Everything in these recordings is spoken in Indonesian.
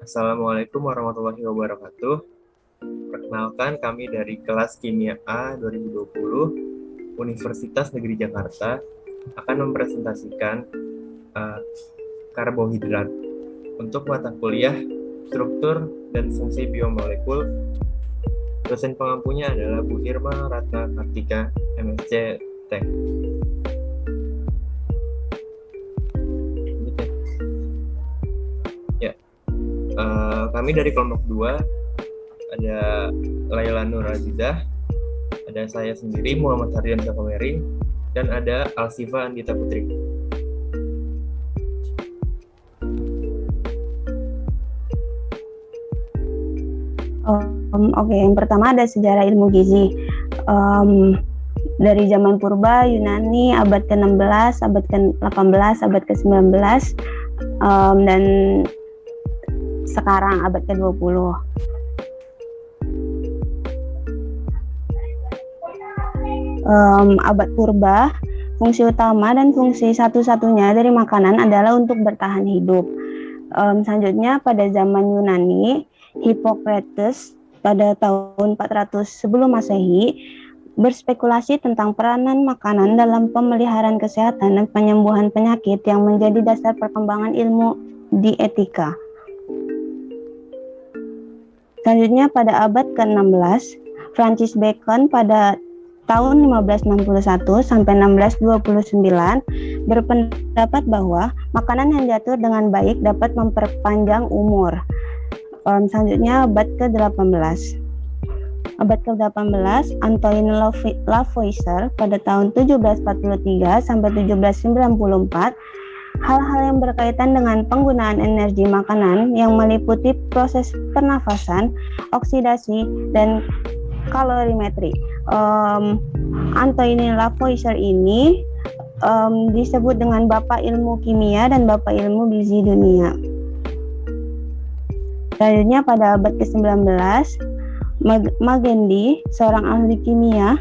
Assalamualaikum warahmatullahi wabarakatuh. Perkenalkan, kami dari kelas Kimia A 2020 Universitas Negeri Jakarta akan mempresentasikan karbohidrat untuk mata kuliah struktur dan fungsi biomolekul. Dosen pengampunya adalah Bu Irma Ratna Kartika, MSc Tek. Kami dari kelompok 2 ada Laila Nur Azidah, ada saya sendiri Muhammad Hardian Sakamering, dan ada Alsifa Andita Putri. Oke, yang pertama ada sejarah ilmu gizi. Dari zaman purba Yunani, abad ke-16, abad ke-18, abad ke-19, dan sekarang abad ke-20. Abad purba, fungsi utama dan fungsi satu-satunya dari makanan adalah untuk bertahan hidup. Selanjutnya pada zaman Yunani, Hippocrates pada tahun 400 sebelum Masehi berspekulasi tentang peranan makanan dalam pemeliharaan kesehatan dan penyembuhan penyakit yang menjadi dasar perkembangan ilmu dietika. Selanjutnya pada abad ke-16, Francis Bacon pada tahun 1561 sampai 1629 berpendapat bahwa makanan yang diatur dengan baik dapat memperpanjang umur. Selanjutnya abad ke-18. Abad ke-18, Antoine Lavoisier pada tahun 1743 sampai 1794 hal-hal yang berkaitan dengan penggunaan energi makanan yang meliputi proses pernafasan, oksidasi, dan kalorimetri. Antoine Lavoisier ini disebut dengan Bapak Ilmu Kimia dan Bapak Ilmu Gizi Dunia. Selanjutnya pada abad ke-19, Magendie, seorang ahli kimia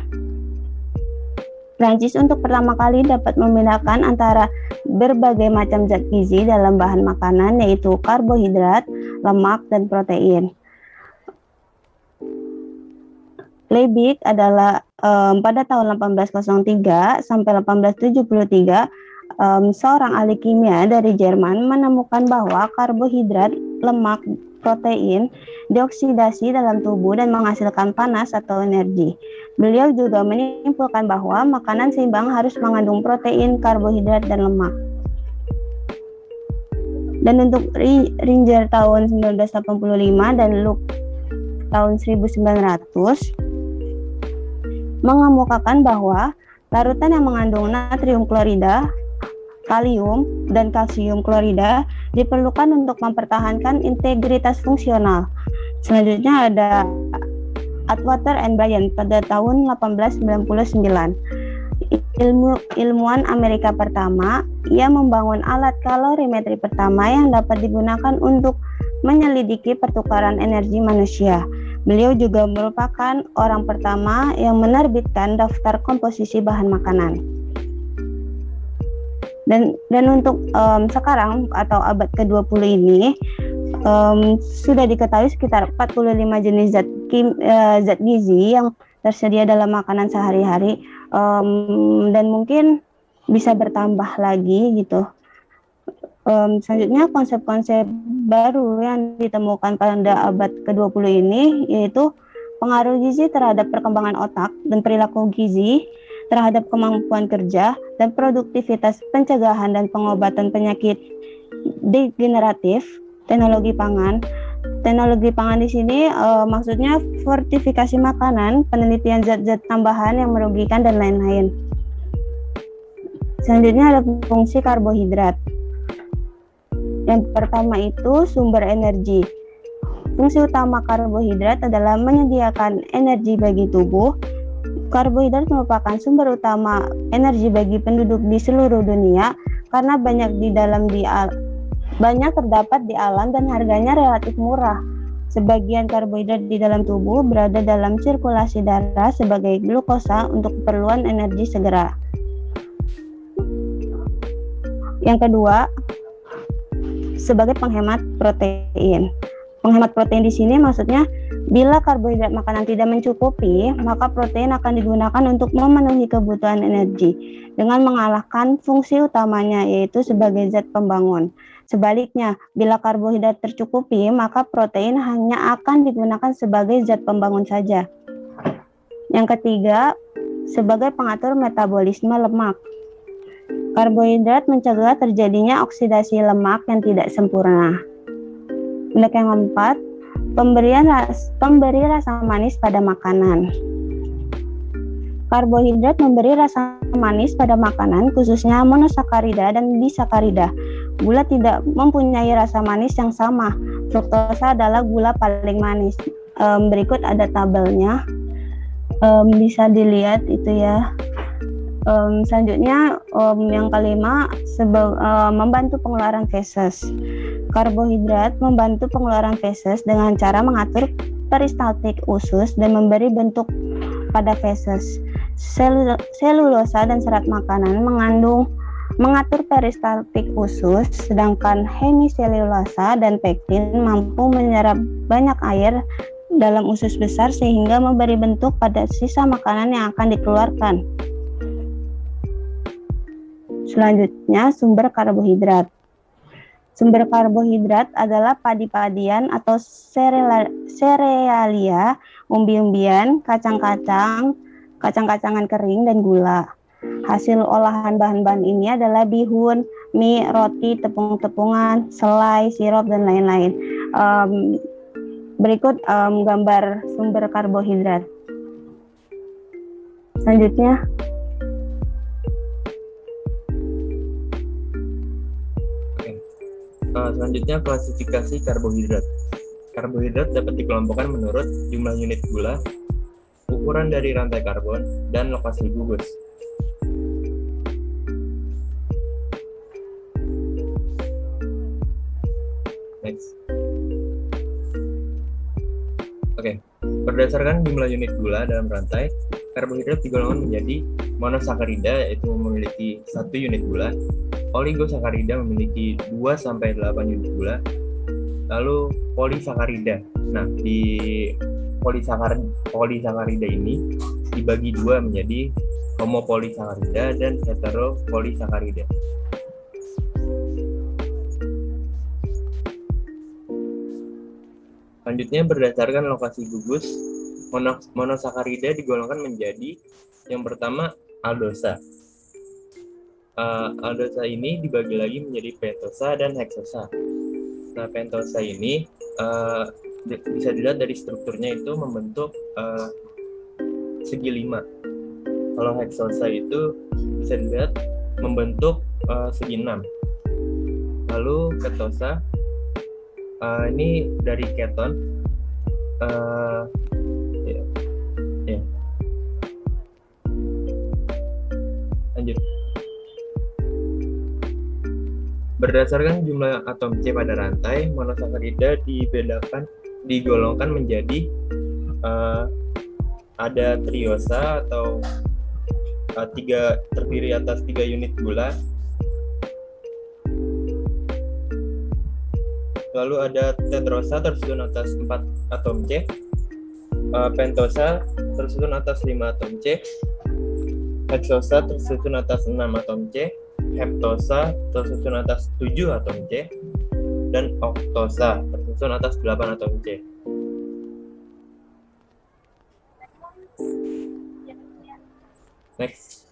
Prancis, untuk pertama kali dapat membedakan antara berbagai macam zat gizi dalam bahan makanan, yaitu karbohidrat, lemak, dan protein. Liebig adalah pada tahun 1803 sampai 1873 seorang ahli kimia dari Jerman menemukan bahwa karbohidrat, lemak, protein dioksidasi dalam tubuh dan menghasilkan panas atau energi. Beliau juga menyimpulkan bahwa makanan seimbang harus mengandung protein, karbohidrat, dan lemak. Dan untuk Ringer tahun 1985 dan Luke tahun 1900 mengemukakan bahwa larutan yang mengandung natrium klorida, kalium, dan kalsium klorida diperlukan untuk mempertahankan integritas fungsional. Selanjutnya ada Atwater and Bryan pada tahun 1899. Ilmuwan Amerika pertama, ia membangun alat kalorimetri pertama yang dapat digunakan untuk menyelidiki pertukaran energi manusia. Beliau juga merupakan orang pertama yang menerbitkan daftar komposisi bahan makanan. Dan untuk sekarang atau abad ke-20 ini sudah diketahui sekitar 45 jenis zat gizi yang tersedia dalam makanan sehari-hari, dan mungkin bisa bertambah lagi gitu. Selanjutnya konsep-konsep baru yang ditemukan pada abad ke-20 ini yaitu pengaruh gizi terhadap perkembangan otak dan perilaku gizi terhadap kemampuan kerja dan produktivitas, pencegahan dan pengobatan penyakit degeneratif, teknologi pangan. Teknologi pangan di sini maksudnya fortifikasi makanan, penelitian zat-zat tambahan yang merugikan dan lain-lain. Selanjutnya ada fungsi karbohidrat. Yang pertama itu sumber energi. Fungsi utama karbohidrat adalah menyediakan energi bagi tubuh. Karbohidrat merupakan sumber utama energi bagi penduduk di seluruh dunia karena banyak terdapat di alam dan harganya relatif murah. Sebagian karbohidrat di dalam tubuh berada dalam sirkulasi darah sebagai glukosa untuk keperluan energi segera. Yang kedua, sebagai penghemat protein. Penghemat protein di sini maksudnya bila karbohidrat makanan tidak mencukupi, maka protein akan digunakan untuk memenuhi kebutuhan energi dengan mengalahkan fungsi utamanya, yaitu sebagai zat pembangun. Sebaliknya, bila karbohidrat tercukupi, maka protein hanya akan digunakan sebagai zat pembangun saja. Yang ketiga, sebagai pengatur metabolisme lemak. Karbohidrat mencegah terjadinya oksidasi lemak yang tidak sempurna. Untuk yang keempat, pemberi rasa manis pada makanan. Karbohidrat memberi rasa manis pada makanan, khususnya monosakarida dan disakarida. Gula tidak mempunyai rasa manis yang sama. Fruktosa adalah gula paling manis. Berikut ada tabelnya, bisa dilihat itu ya. Selanjutnya yang kelima, membantu pengeluaran feses. Karbohidrat membantu pengeluaran feses dengan cara mengatur peristaltik usus dan memberi bentuk pada feses. Selulosa dan serat makanan mengatur peristaltik usus, sedangkan hemiselulosa dan pektin mampu menyerap banyak air dalam usus besar sehingga memberi bentuk pada sisa makanan yang akan dikeluarkan. Selanjutnya, sumber karbohidrat. Sumber karbohidrat adalah padi-padian atau serealia, umbi-umbian, kacang-kacangan kering, dan gula. Hasil olahan bahan-bahan ini adalah bihun, mie, roti, tepung-tepungan, selai, sirup, dan lain-lain. Berikut gambar sumber karbohidrat. Selanjutnya, selanjutnya klasifikasi karbohidrat. Karbohidrat dapat dikelompokkan menurut jumlah unit gula, ukuran dari rantai karbon, dan lokasi gugus. Next. Oke, berdasarkan jumlah unit gula dalam rantai, karbohidrat digolongkan menjadi monosakarida, yaitu memiliki 1 unit gula, oligosakarida memiliki 2-8 unit gula, lalu polisakarida. Nah, di polisakarida ini dibagi dua menjadi homopolisakarida dan heteropolisakarida. Selanjutnya, berdasarkan lokasi gugus, monosakarida digolongkan menjadi yang pertama aldosa. Aldosa ini dibagi lagi menjadi pentosa dan heksosa. Nah, pentosa ini bisa dilihat dari strukturnya itu membentuk segi 5. Kalau heksosa itu bisa dilihat membentuk segi 6. Lalu ketosa ini dari keton. Lanjut. Berdasarkan jumlah atom C pada rantai, monosakarida digolongkan menjadi ada triosa atau terdiri atas 3 unit gula. Lalu ada tetrosa tersusun atas 4 atom C, pentosa tersusun atas 5 atom C, heksosa tersusun atas 6 atom C, heptosa tersusun atas 7 atom C, dan oktosa tersusun atas 8 atom C. Next.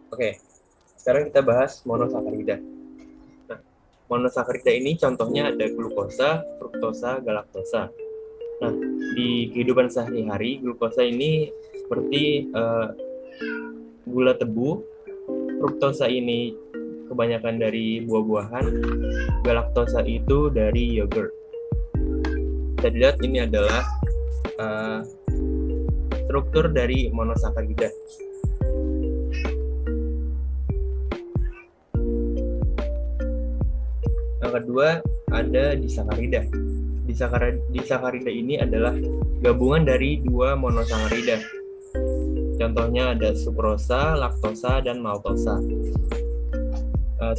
Oke, sekarang kita bahas monosakarida. Nah, monosakarida ini contohnya ada glukosa, fruktosa, galaktosa. Nah, di kehidupan sehari-hari, glukosa ini seperti gula tebu, fruktosa ini kebanyakan dari buah-buahan, galaktosa itu dari yogurt. Kita lihat ini adalah struktur dari monosakarida. Yang kedua ada disakarida. Disakarida ini adalah gabungan dari 2 monosakarida. Contohnya ada sukrosa, laktosa, dan maltosa.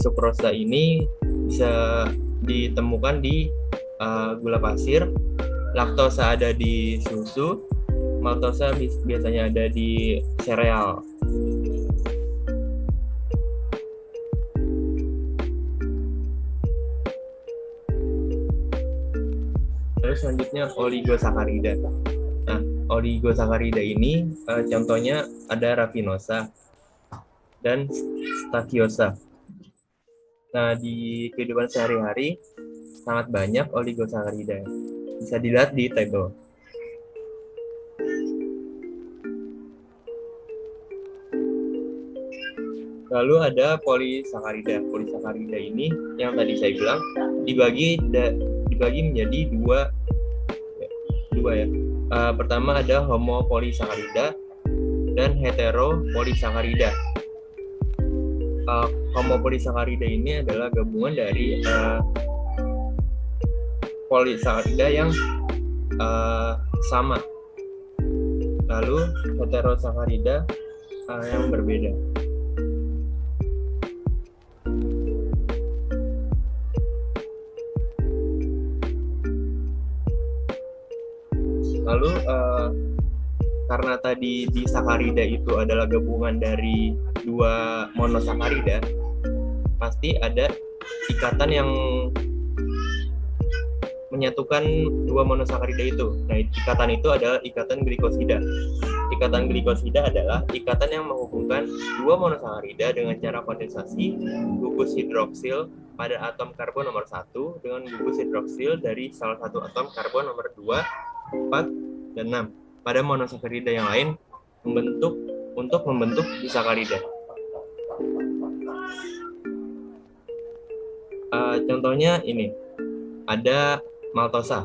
Sukrosa ini bisa ditemukan di gula pasir, laktosa ada di susu, maltosa biasanya ada di sereal. Terus selanjutnya oligosakarida. Nah, oligosakarida ini contohnya ada rafinosa dan stakiosa. Nah, di kehidupan sehari-hari sangat banyak oligosakarida. Bisa dilihat di tabel. Lalu ada polisakarida. Polisakarida ini yang tadi saya bilang dibagi menjadi dua ya. Pertama ada homopolisakarida dan heteropolisakarida. Homopolisakarida ini adalah gabungan dari polisakarida yang sama. Lalu heterosakarida yang berbeda. Lalu karena tadi di sakarida itu adalah gabungan dari dua monosakarida, pasti ada ikatan yang menyatukan dua monosakarida itu. Nah, ikatan itu adalah ikatan glikosida. Ikatan glikosida adalah ikatan yang menghubungkan dua monosakarida dengan cara kondensasi gugus hidroksil pada atom karbon nomor 1 dengan gugus hidroksil dari salah satu atom karbon nomor 2, 4, dan 6 pada monosakarida yang lain untuk membentuk disakarida. Contohnya ini, ada maltosa.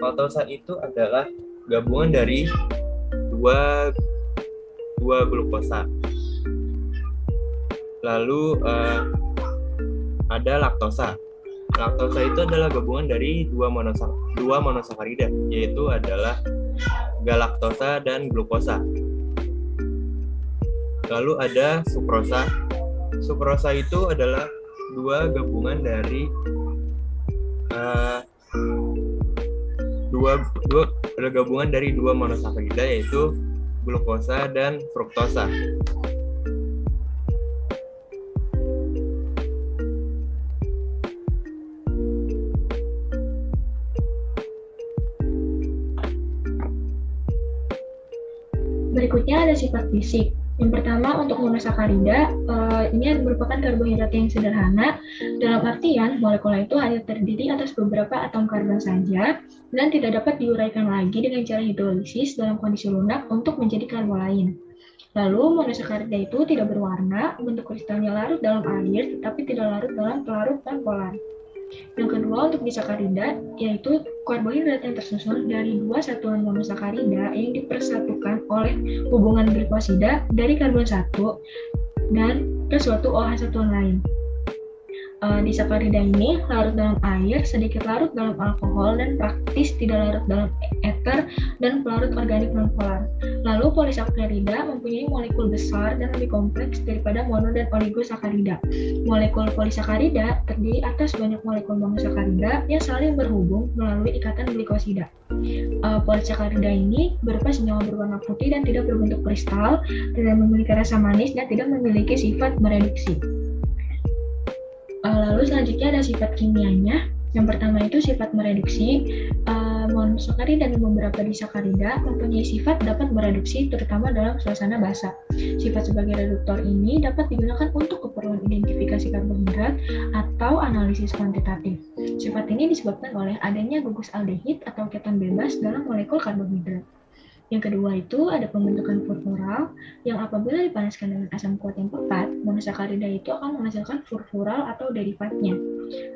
Maltosa itu adalah gabungan dari dua glukosa. Lalu ada laktosa. Laktosa itu adalah gabungan dari dua monosakarida, yaitu adalah galaktosa dan glukosa. Lalu ada sukrosa. Sukrosa itu adalah dua gabungan dari dua monosakarida, yaitu glukosa dan fruktosa. Berikutnya ada sifat fisik. Yang pertama untuk monosakarida, ini merupakan karbohidrat yang sederhana. Dalam artian, molekula itu hanya terdiri atas beberapa atom karbon saja dan tidak dapat diuraikan lagi dengan cara hidrolisis dalam kondisi lunak untuk menjadi karbo lain. Lalu, monosakarida itu tidak berwarna, bentuk kristalnya larut dalam air, tetapi tidak larut dalam pelarut non polar. Yang kedua untuk disakarida, yaitu karbohidrat yang tersusun dari dua satuan monosakarida yang dipersatukan oleh hubungan glikosida dari karbon 1 dan ke suatu OH satuan lain. Disakarida ini larut dalam air, sedikit larut dalam alkohol, dan praktis tidak larut dalam eter dan pelarut organik nonpolar. Lalu polisakarida mempunyai molekul besar dan lebih kompleks daripada mono dan oligosakarida. Molekul polisakarida terdiri atas banyak molekul monosakarida yang saling berhubung melalui ikatan glikosida. Polisakarida ini berupa senyawa berwarna putih dan tidak berbentuk kristal, tidak memiliki rasa manis, dan tidak memiliki sifat mereduksi. Lalu selanjutnya ada sifat kimianya. Yang pertama itu sifat mereduksi. Monosakarida dan beberapa disakarida mempunyai sifat dapat mereduksi, terutama dalam suasana basah. Sifat sebagai reduktor ini dapat digunakan untuk keperluan identifikasi karbohidrat atau analisis kuantitatif. Sifat ini disebabkan oleh adanya gugus aldehid atau keton bebas dalam molekul karbohidrat. Yang kedua itu ada pembentukan furfural, yang apabila dipanaskan dengan asam kuat yang tepat, monosakarida itu akan menghasilkan furfural atau derivatnya.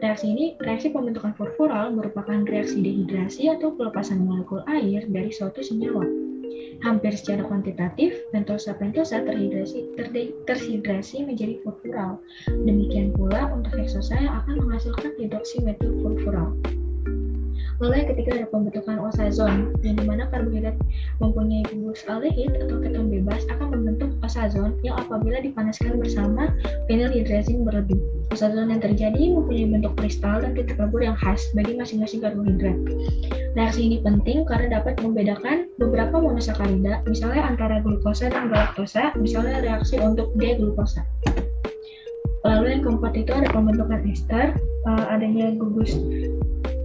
Reaksi pembentukan furfural merupakan reaksi dehidrasi atau pelepasan molekul air dari suatu senyawa. Hampir secara kuantitatif, pentosa terhidrasi menjadi furfural. Demikian pula untuk heksosa yang akan menghasilkan hidroksimetilfurfural. Lalu yang ketiga ada pembentukan osazon, yang dimana karbohidrat mempunyai gugus aldehid atau keton bebas akan membentuk osazon yang apabila dipanaskan bersama fenilhidrazin berlebih. Ozon yang terjadi mempunyai bentuk kristal dan titik lebur yang khas bagi masing-masing karbohidrat. Reaksi ini penting karena dapat membedakan beberapa monosakarida, misalnya antara glukosa dan galaktosa, misalnya reaksi untuk D-glukosa. Lalu yang keempat itu ada pembentukan ester, adanya gugus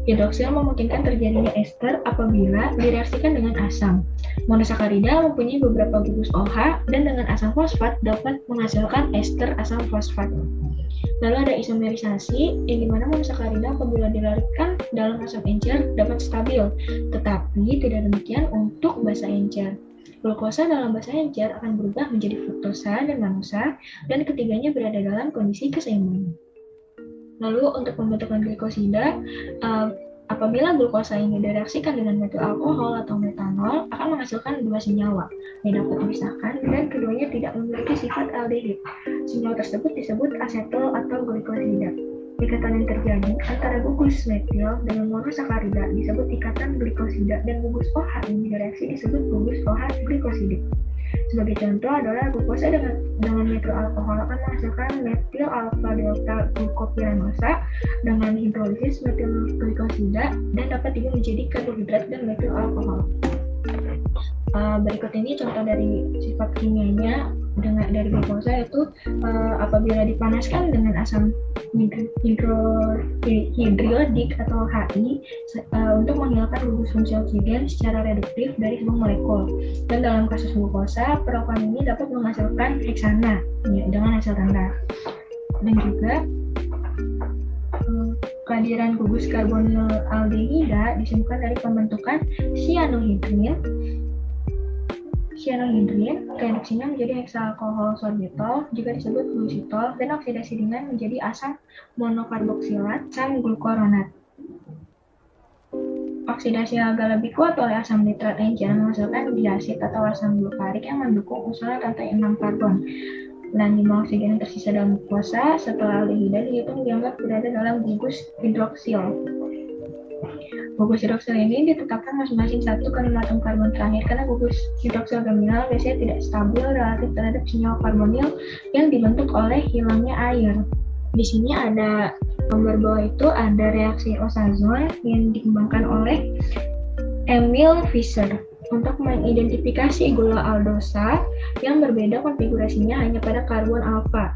hidroksil memungkinkan terjadinya ester apabila direaksikan dengan asam. Monosakarida mempunyai beberapa gugus OH dan dengan asam fosfat dapat menghasilkan ester asam fosfat. Lalu ada isomerisasi, yang dimana monosakarida apabila dilarutkan dalam asam encer dapat stabil, tetapi tidak demikian untuk basa encer. Glukosa dalam basa encer akan berubah menjadi fruktosa dan manosa, dan ketiganya berada dalam kondisi keseimbangan. Lalu untuk pembentukan glikosida, apabila glukosa ini direaksikan dengan metil alkohol atau metanol akan menghasilkan dua senyawa yang dapat dipisahkan dan keduanya tidak memiliki sifat aldehid. Senyawa tersebut disebut asetol atau glikosida. Ikatan yang terjadi antara gugus metil dengan monosakarida disebut ikatan glikosida dan gugus OH yang direaksi disebut gugus OH glikosidik. Sebagai contoh adalah glukosa dengan metil alkohol akan menghasilkan metil alfa delta glukopiranosa dengan hidrolisis metil glikosida dan dapat juga menjadi karbohidrat dan metil alkohol. Berikut ini contoh dari sifat kimianya dari glukosa yaitu apabila dipanaskan dengan asam hidriodik atau HI untuk menghilangkan gugus fungsi oksigen secara reduktif dari semua molekul. Dan dalam kasus glukosa, perokan ini dapat menghasilkan heksana dengan hasil rendah. Dan juga kehadiran gugus karbonyl aldehida disebutkan dari pembentukan cyanohidrin, reaksinya menjadi heksalkohol sorbitol, juga disebut glusitol, dan oksidasi ringan menjadi asam monokarboksilat, asam glukuronat. Oksidasi alga lebih kuat oleh asam nitrat encer menghasilkan diasid atau asam glukarik yang mendukung usulan rantai 6 karbon. Dan 5 oksigen yang tersisa dalam glukosa setelah aldehida dihitung dianggap berada dalam gugus hidroksil. Gugus hidroksil ini ditetapkan masing-masing 1 ke 5 atom karbon terakhir karena gugus hidroksil terminal biasanya tidak stabil relatif terhadap senyawa karbonil yang dibentuk oleh hilangnya air. Di sini ada gambar bawah itu ada reaksi Ozazone yang dikembangkan oleh Emil Fischer untuk mengidentifikasi gula aldosa yang berbeda konfigurasinya hanya pada karbon alfa.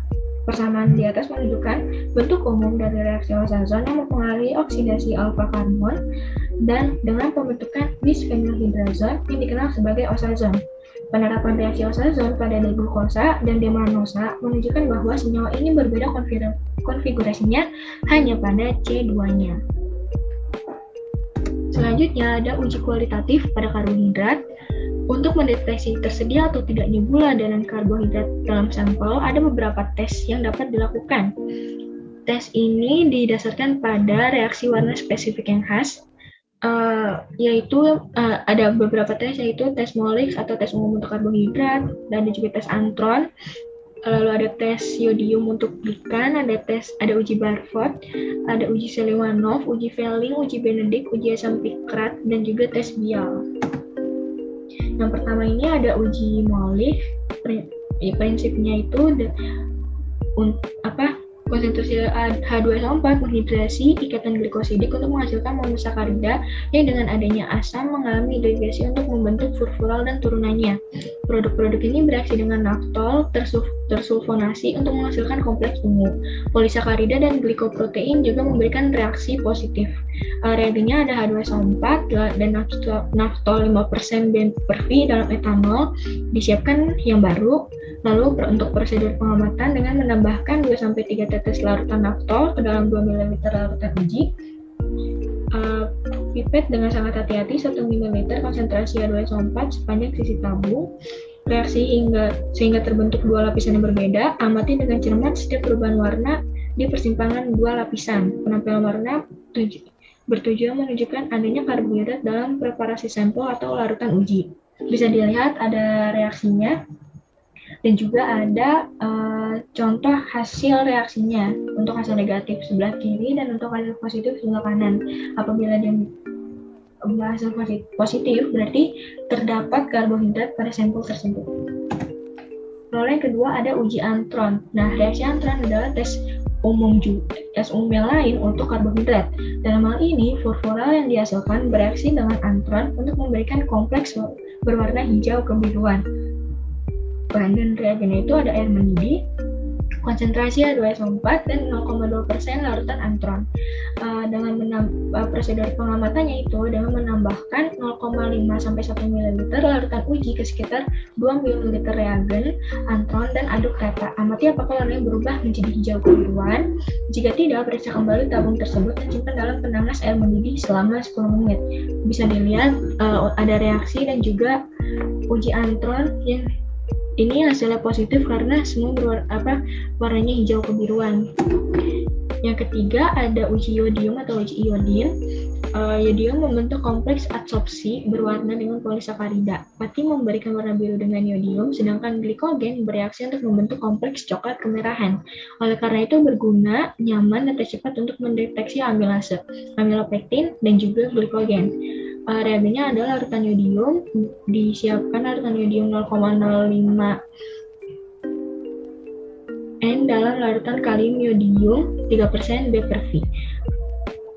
Persamaan di atas menunjukkan bentuk umum dari reaksi Ozazone yang mempengaruhi oksidasi alfa karbon dan dengan pembentukan bisfenilhidrazon yang dikenal sebagai Ozazone. Penerapan reaksi Ozazone pada D-glukosa dan D-manosa menunjukkan bahwa senyawa ini berbeda konfigurasinya hanya pada C2-nya. Selanjutnya ada uji kualitatif pada karbohidrat. Untuk mendeteksi tersedia atau tidaknya gula dan karbohidrat dalam sampel, ada beberapa tes yang dapat dilakukan. Tes ini didasarkan pada reaksi warna spesifik yang khas, yaitu ada beberapa tes, yaitu tes Molex atau tes umum untuk karbohidrat, dan ada juga tes Antron. Lalu ada tes yodium untuk glikan, ada uji Barford, ada uji Seliwanov, uji Fehling, uji Benedict, uji asam pikrat, dan juga tes Bial. Yang pertama ini ada uji Molex. Prinsipnya itu konsentrasi H2SO4 menghidrasi ikatan glikosidik untuk menghasilkan monosakarida yang dengan adanya asam mengalami degresi untuk membentuk furfural dan turunannya. Produk-produk ini bereaksi dengan naftol tersulfonasi untuk menghasilkan kompleks ungu. Polisakarida dan glikoprotein juga memberikan reaksi positif. Reagennya ada H2SO4 dan naftol 5% B/V dalam etanol, disiapkan yang baru. Lalu untuk prosedur pengamatan dengan menambahkan 2-3 tetes larutan naftol ke dalam 2 ml larutan uji. Pipet dengan sangat hati-hati 1 ml konsentrasi H2SO4 sepanjang sisi tabung. Reaksi sehingga terbentuk dua lapisan yang berbeda. Amati dengan cermat setiap perubahan warna di persimpangan dua lapisan. Penampilan warna bertujuan menunjukkan adanya karbohidrat dalam preparasi sampel atau larutan uji. Bisa dilihat ada reaksinya. Dan juga ada contoh hasil reaksinya untuk hasil negatif sebelah kiri dan untuk hasil positif sebelah kanan. Apabila dia hasil positif berarti terdapat karbohidrat pada sampel tersebut. Lalu yang kedua ada uji Antron. Nah, reaksi Antron adalah tes gas umum yang lain untuk karbohidrat. Dalam hal ini, furfural yang dihasilkan bereaksi dengan antron untuk memberikan kompleks berwarna hijau kebiruan. Bahan dan reagennya itu ada air mendidih, konsentrasi H2SO4 dan 0,2% larutan antron. Dengan prosedur pengamatannya itu dengan menambahkan 0,5 sampai 1 ml larutan uji ke sekitar 2 ml reagen antron dan aduk rata. Amati apakah warnanya berubah menjadi hijau kebiruan. Jika tidak, periksa kembali tabung tersebut dan simpan dalam penanas air mendidih selama 10 menit. Bisa dilihat ada reaksi dan juga uji antron yang ini hasilnya positif karena semua warnanya hijau kebiruan. Yang ketiga ada uji yodium atau uji iodin. Yodium membentuk kompleks adsorpsi berwarna dengan polisakarida. Pati memberikan warna biru dengan yodium, sedangkan glikogen bereaksi untuk membentuk kompleks coklat kemerahan. Oleh karena itu berguna, nyaman, dan tercepat untuk mendeteksi amilase, amilopektin, dan juga glikogen. Reagennya adalah larutan yodium, disiapkan larutan yodium 0,05 N dalam larutan kalium yodium 3% B/V.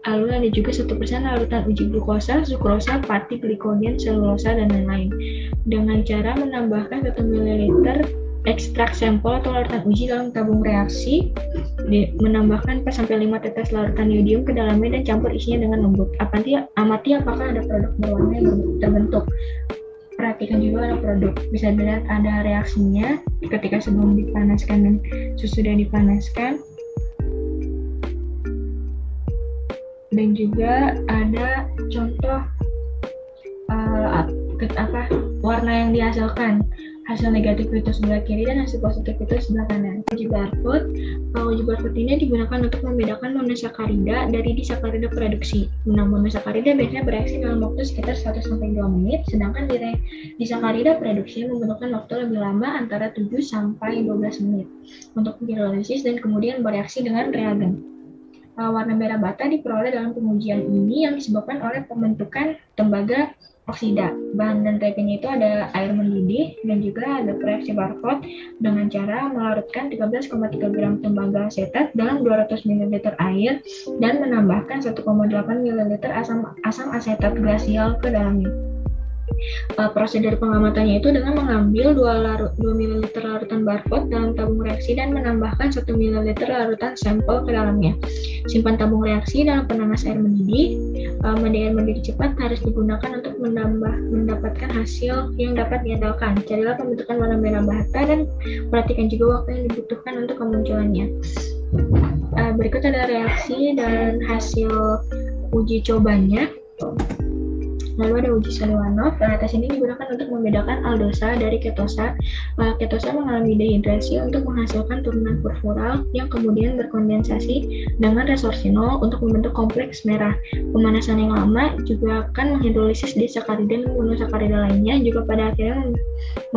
Lalu ada juga 1% larutan uji glukosa, sukrosa, pati, glikogen, selulosa, dan lain-lain. Dengan cara menambahkan 1 ml ekstrak sampel atau larutan uji dalam tabung reaksi, menambahkan 4-5 tetes larutan yodium ke dalamnya dan campur isinya dengan lembut. Amati apakah ada produk berwarna yang terbentuk. Perhatikan juga ada produk. Bisa dilihat ada reaksinya ketika sebelum dipanaskan dan sesudah dipanaskan. Dan juga ada contoh warna yang dihasilkan. Hasil negatif itu sebelah kiri dan hasil positif itu sebelah kanan. Uji barcode ini digunakan untuk membedakan monosakarida dari disakarida produksi. Monosakarida biasanya bereaksi dalam waktu sekitar 1-2 menit, sedangkan disakarida produksi membutuhkan waktu lebih lama antara 7-12 menit untuk hidrolisis dan kemudian bereaksi dengan reagen. Warna merah bata diperoleh dalam pengujian ini yang disebabkan oleh pembentukan tembaga oksida. Bahan dan reagennya itu ada air mendidih dan juga ada reaksi barcode dengan cara melarutkan 13,3 gram tembaga asetat dalam 200 ml air dan menambahkan 1,8 ml asam asetat glasial ke dalamnya. Prosedur pengamatannya itu dengan mengambil 2 ml larutan barcode dalam tabung reaksi dan menambahkan 1 ml larutan sampel ke dalamnya. Simpan tabung reaksi dalam penanas air mendidih. Mandi air mendidih cepat harus digunakan untuk mendapatkan hasil yang dapat diandalkan. Carilah pembentukan warna merah bata dan perhatikan juga waktu yang dibutuhkan untuk kemunculannya. Berikut ada reaksi dan hasil uji cobanya. Lalu ada uji Seliwanov. Tes ini digunakan untuk membedakan aldosa dari ketosa. Ketosa mengalami dehidrasi untuk menghasilkan turunan furfural yang kemudian berkondensasi dengan resorsinol untuk membentuk kompleks merah. Pemanasan yang lama juga akan menghidrolisis disakarida dan monosakarida lainnya juga pada akhirnya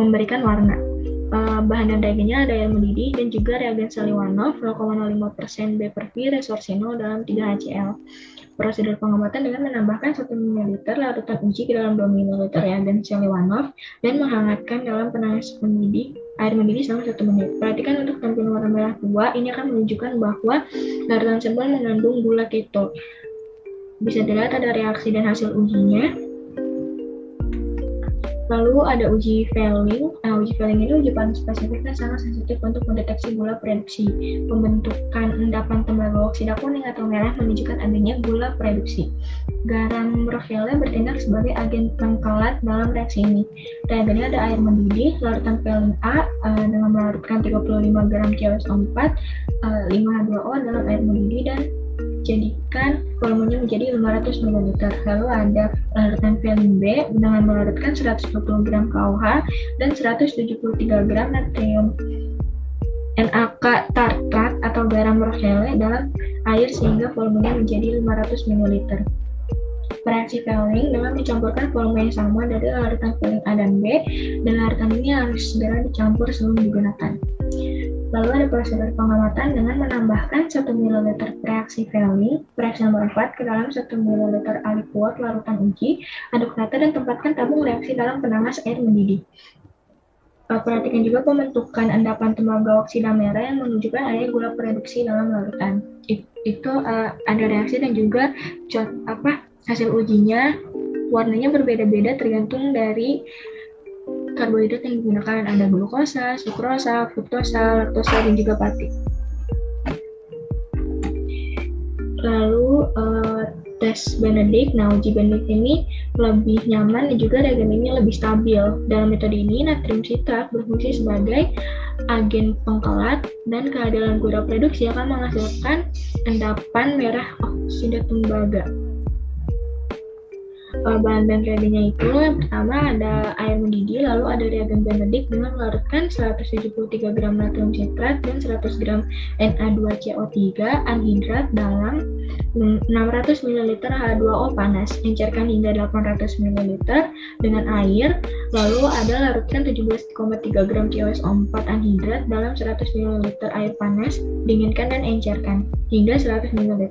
memberikan warna. Bahan dan reagennya ada air mendidih dan juga reagen Seliwanov 0,05% B/V resorsinol dalam 3 HCl. Prosedur pengamatan dengan menambahkan 1 ml larutan uji ke dalam 2 ml reagen Seliwanov dan menghangatkan dalam penanas air mendidih selama 1 menit. Perhatikan untuk tampilan warna merah tua, ini akan menunjukkan bahwa larutan sampel mengandung gula keto. Bisa dilihat ada reaksi dan hasil ujinya. Lalu ada uji Fehling. Uji Fehling ini uji paling spesifik dan sangat sensitif untuk mendeteksi gula produksi. Pembentukan endapan tembaga oksida kuning atau merah menunjukkan adanya gula produksi. Garam Rochelais bertindak sebagai agen pengkelat dalam reaksi ini. Reagennya ada air mendidih, larutan Fehling A dengan melarutkan 35 gram CaOS4, 5H2O dalam air mendidih dan jadikan volumenya menjadi 500 ml. Lalu ada larutan Fehling B dengan melarutkan 120 gram KOH dan 173 gram natrium NaK tartrat atau garam Rochelais dalam air sehingga volumenya menjadi 500 ml. Reaksi Fehling dengan mencampurkan volume yang sama dari larutan Fehling A dan B, dan larutan ini harus segera dicampur sebelum digunakan. Lalu ada prosedur pengamatan dengan menambahkan 1 ml reaksi Fehling, reaksi nomor 4 ke dalam 1 ml aliquot larutan uji, aduk rata dan tempatkan tabung reaksi dalam penanas air mendidih. Perhatikan juga pembentukan endapan tembaga oksida merah yang menunjukkan adanya gula reduksi dalam larutan. Itu ada reaksi dan juga hasil ujinya warnanya berbeda-beda tergantung dari karbohidrat yang digunakan. Ada glukosa, sukrosa, fruktosa, laktosa, dan juga patik. Lalu tes Benedict. Nah, uji Benedict ini lebih nyaman dan juga reagennya lebih stabil. Dalam metode ini, natrium sitrat berfungsi sebagai agen pengkelat dan kehadiran gula reduksi akan menghasilkan endapan merah oksida tembaga. Bahan-bahan reagennya itu yang pertama ada air mendidih, lalu ada reagen Benedict dengan melarutkan 173 gram natrium sitrat dan 100 gram Na2CO3 anhidrat dalam 600 ml H2O panas. Encerkan hingga 800 ml dengan air, lalu ada larutkan 17,3 gram COSO4 anhidrat dalam 100 ml air panas, dinginkan dan encerkan hingga 100 ml.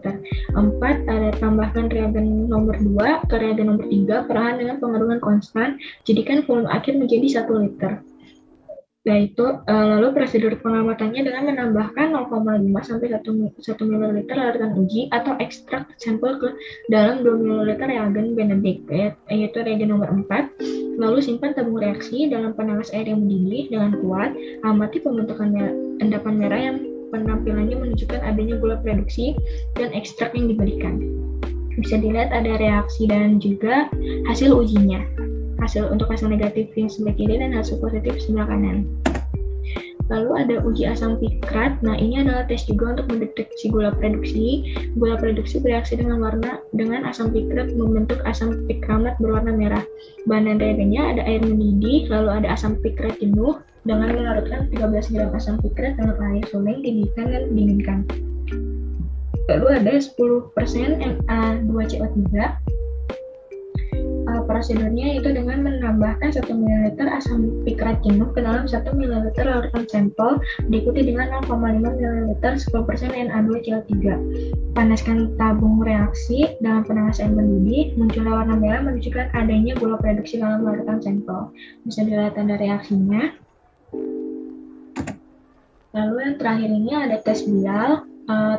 4. Ada tambahkan reagen nomor 2 ke reagen nomor 3 perlahan dengan pengaruhan konstan, jadikan volume akhir menjadi 1 liter. Lalu prosedur pengamatannya dengan menambahkan 0,5 sampai 1 ml larutan uji atau ekstrak sampel ke dalam 2 ml reagen Benedict, yaitu reagen nomor 4. Lalu simpan tabung reaksi dalam penanas air yang mendidih dengan kuat. Amati pembentukan endapan merah yang penampilannya menunjukkan adanya gula reduksi dan ekstrak yang diberikan. Bisa dilihat ada reaksi dan juga hasil ujinya. Untuk hasil negatif yang sebelah kiri dan hasil positif sebelah kanan. Lalu ada uji asam pikrat. Nah, ini adalah tes juga untuk mendeteksi gula reduksi. Gula reduksi bereaksi dengan asam pikrat membentuk asam pikramat berwarna merah. Bahan reagennya ada air mendidih, lalu ada asam pikrat jenuh dengan melarutkan 13 gram asam pikrat dalam air suling, didihkan dan dinginkan. Lalu ada 10% Na2CO3. Prosedurnya itu dengan menambahkan 1 ml asam pikrat jenuh ke dalam 1 ml larutan sampel, diikuti dengan 0,5 ml 10% Na2CO3. Panaskan tabung reaksi dalam penanas air mendidih, munculnya warna merah menunjukkan adanya gula reduksi dalam larutan sampel. Bisa dilihat tanda reaksinya. Lalu yang terakhir ini ada tes Bial.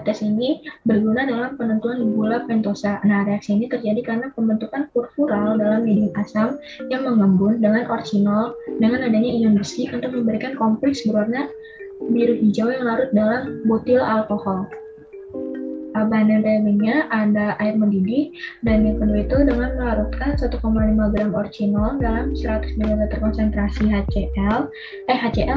Tes ini berguna dalam penentuan gula pentosa. Nah, reaksi ini terjadi karena pembentukan furfural dalam medium asam yang mengembun dengan orsinol dengan adanya ion besi untuk memberikan kompleks berwarna biru hijau yang larut dalam butil alkohol. Bahan reagennya ada air mendidih, dan yang kedua itu dengan melarutkan 1,5 gram orsinol dalam 100 ml konsentrasi HCl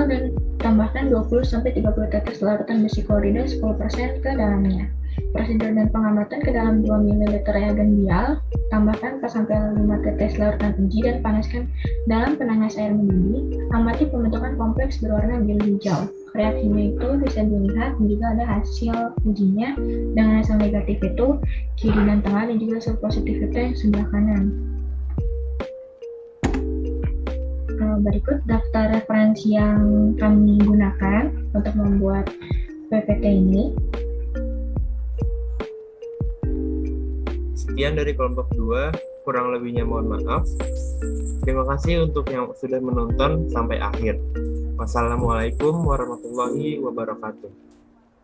dan tambahkan 20-30 tetes larutan besi klorida 10% ke dalamnya. Prosedur dan pengamatan ke dalam 2 ml reagen Bial, tambahkan 4-5 tetes larutan uji dan panaskan dalam penanas air mendidih. Amati pembentukan kompleks berwarna biru hijau. Reaksinya itu bisa dilihat juga ada hasil ujinya dengan hasil negatif itu kiri dan tengah dan juga hasil positif itu yang sebelah kanan. Berikut daftar referensi yang kami gunakan untuk membuat PPT ini. Sekian dari kelompok 2, kurang lebihnya mohon maaf. Terima kasih untuk yang sudah menonton sampai akhir. Wassalamualaikum warahmatullahi wabarakatuh.